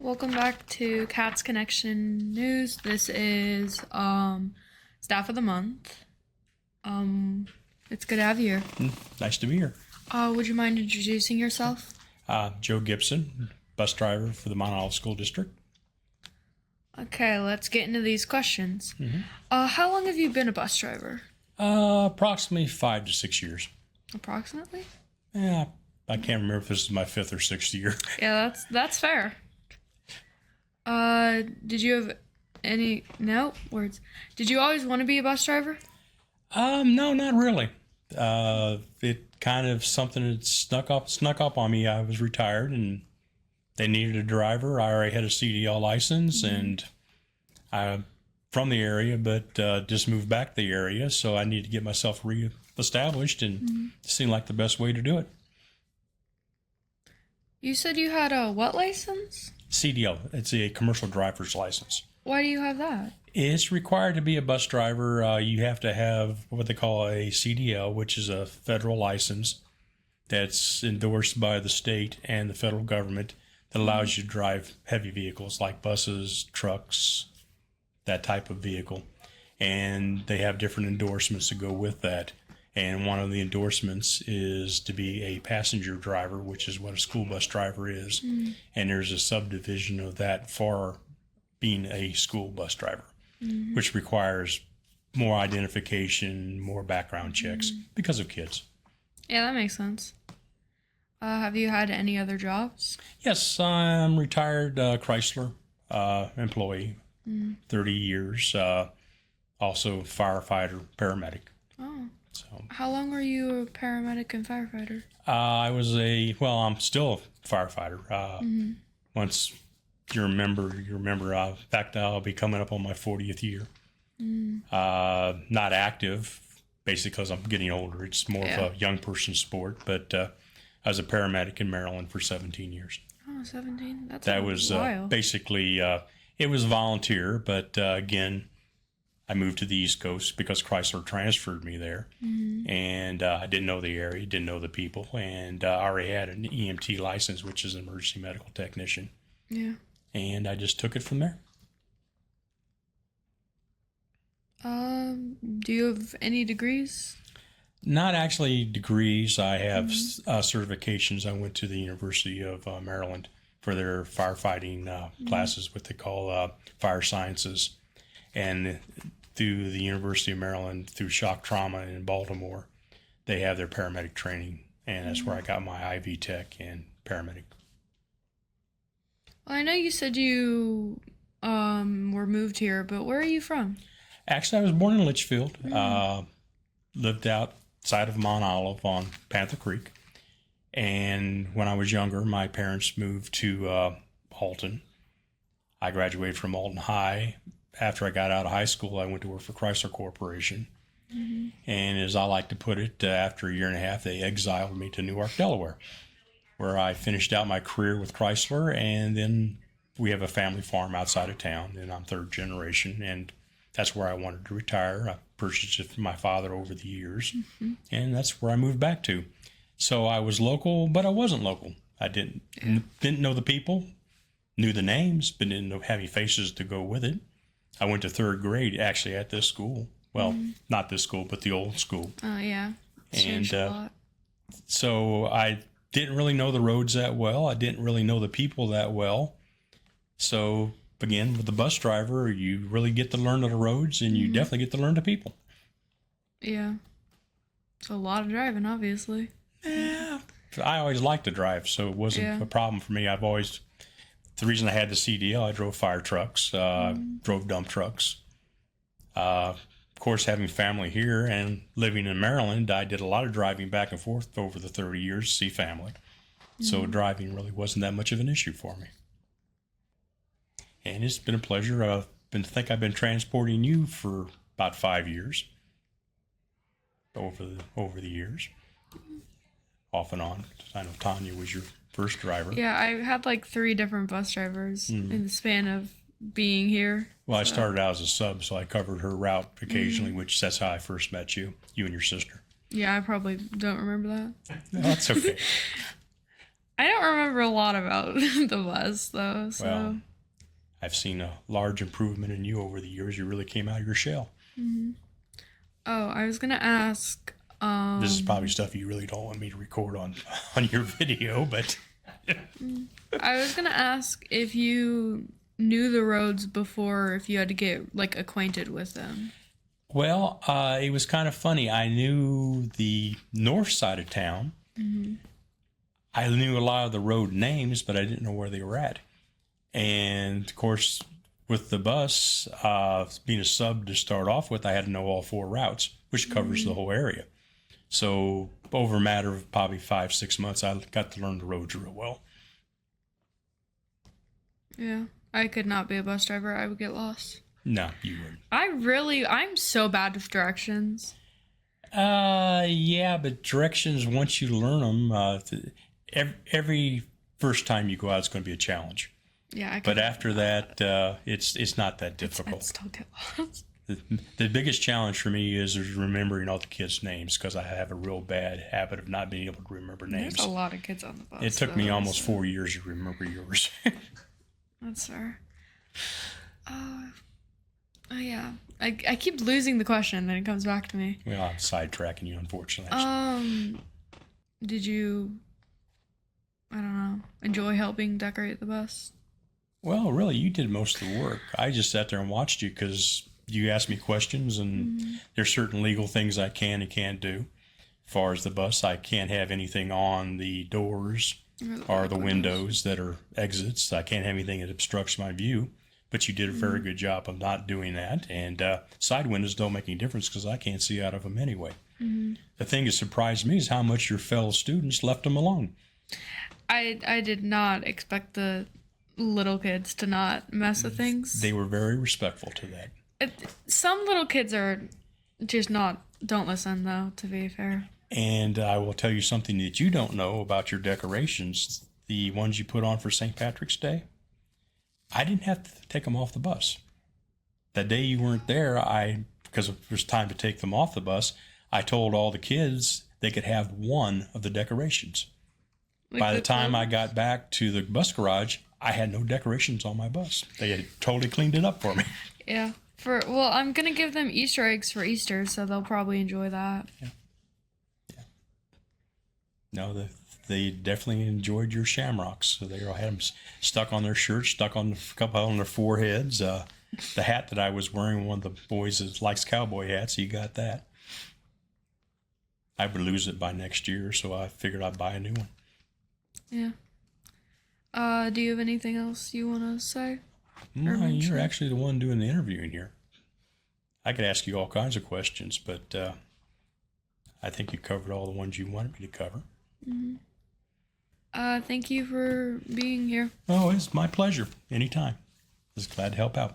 Welcome back to Cats Connection News. This is Staff of the Month. It's good to have you here. Nice to be here. Would you mind introducing yourself? Joe Gipson, bus driver for the Mount Olive School District. Okay, let's get into these questions. How long have you been a bus driver? Approximately 5 to 6 years. Approximately? Yeah, I can't remember if this is my 5th or 6th year. Yeah, that's fair. Did you have any words? Did you always want to be a bus driver? No, not really. It kind of something that snuck up on me. I was retired and they needed a driver. I already had a CDL license and I'm from the area, but just moved back to the area, so I need to get myself re-established, and it seemed like the best way to do it. You said you had a what license? CDL. It's a commercial driver's license. Why do you have that? It's required to be a bus driver. You have to have what they call a CDL, which is a federal license that's endorsed by the state and the federal government that allows you to drive heavy vehicles like buses, trucks, that type of vehicle. And they have different endorsements to go with that. And one of the endorsements is to be a passenger driver, which is what a school bus driver is. And there's a subdivision of that for being a school bus driver, which requires more identification, more background checks because of kids. Yeah, that makes sense. Have you had any other jobs? Yes, I'm retired Chrysler employee, 30 years, also firefighter, paramedic. Oh. So, how long were you a paramedic and firefighter? I'm still a firefighter. Once you remember, in fact, I'll be coming up on my 40th year. Not active, basically because I'm getting older. It's more of a young person sport, but I was a paramedic in Maryland for 17 years. Oh, 17? That was basically, it was volunteer, but again, I moved to the East Coast because Chrysler transferred me there, and I didn't know the area, didn't know the people, and I already had an EMT license, which is an emergency medical technician. Yeah. And I just took it from there. Do you have any degrees? Not actually degrees. I have certifications. I went to the University of Maryland for their firefighting classes, what they call fire sciences, and through the University of Maryland, through shock trauma in Baltimore, they have their paramedic training, and that's where I got my IV tech and paramedic. Well, I know you said you were moved here, but where are you from? Actually, I was born in Litchfield. Lived outside of Mount Olive on Panther Creek, and when I was younger, my parents moved to Alton. I graduated from Alton High. After I got out of high school, I went to work for Chrysler Corporation. And as I like to put it, after a year and a half, they exiled me to Newark, Delaware, where I finished out my career with Chrysler. And then we have a family farm outside of town, and I'm third generation. And that's where I wanted to retire. I purchased it from my father over the years, and that's where I moved back to. So I was local, but I wasn't local. I didn't know the people, knew the names, but didn't have any faces to go with it. I went to third grade actually at this school. Well, not this school, but the old school. Oh, yeah. It's And changed a lot. so I didn't really know the roads that well. I didn't really know the people that well. So again, with the bus driver, you really get to learn the roads, and you definitely get to learn the people. Yeah. It's a lot of driving, obviously. Yeah. I always liked to drive, so it wasn't a problem for me. The reason I had the CDL, I drove fire trucks, drove dump trucks. Of course, having family here and living in Maryland, I did a lot of driving back and forth over the 30 years to see family. So driving really wasn't that much of an issue for me. And it's been a pleasure. I've been transporting you for about 5 years over the years, off and on. I know Tanya was your first driver. Yeah, I had like 3 different bus drivers in the span of being here. Well, I started out as a sub, so I covered her route occasionally, which that's how I first met you and your sister. Yeah, I probably don't remember that. No, that's okay. I don't remember a lot about the bus though. So. Well, I've seen a large improvement in you over the years. You really came out of your shell. Mm-hmm. Oh, I was gonna ask. This is probably stuff you really don't want me to record on your video, but I was gonna ask if you knew the roads before, if you had to get like acquainted with them. well, it was kind of funny. I knew the north side of town. Mm-hmm. I knew a lot of the road names, but I didn't know where they were at. And of course, with the bus being a sub to start off with, I had to know all 4 routes, which covers the whole area. So over a matter of probably 5-6 months, I got to learn the roads real well. Yeah, I could not be a bus driver. I would get lost. No, you wouldn't. I'm so bad with directions. Yeah, but directions, once you learn them, every first time you go out, it's going to be a challenge. Yeah, But after that, it's not that difficult. I'd still get lost. The biggest challenge for me is remembering all the kids' names, because I have a real bad habit of not being able to remember names. There's a lot of kids on the bus. It took me almost 4 years to remember yours. That's fair. Oh yeah. I keep losing the question, then it comes back to me. Well, I'm sidetracking you, unfortunately. Did you, I don't know, enjoy helping decorate the bus? Well, really, you did most of the work. I just sat there and watched you because you asked me questions, and there's certain legal things I can and can't do. As far as the bus, I can't have anything on the doors or the windows that are exits. I can't have anything that obstructs my view. But you did a very good job of not doing that. And side windows don't make any difference because I can't see out of them anyway. The thing that surprised me is how much your fellow students left them alone. I did not expect the little kids to not mess with things. They were very respectful to that. Some little kids are just don't listen, though, to be fair. And I will tell you something that you don't know about your decorations. The ones you put on for St. Patrick's Day, I didn't have to take them off the bus. That day you weren't there, because it was time to take them off the bus, I told all the kids they could have one of the decorations. Like By the time I got back to the bus garage, I had no decorations on my bus. They had totally cleaned it up for me. Yeah. Well, I'm going to give them Easter eggs for Easter, so they'll probably enjoy that. Yeah. No, they definitely enjoyed your shamrocks. So they all had them stuck on their shirts, stuck on a couple on their foreheads. The hat that I was wearing, one of the boys that likes cowboy hats, he got that. I would lose it by next year, so I figured I'd buy a new one. Yeah. Do you have anything else you want to say? No, you're actually the one doing the interviewing here. I could ask you all kinds of questions, but I think you covered all the ones you wanted me to cover. Thank you for being here. Oh, it's my pleasure. Anytime. Just glad to help out.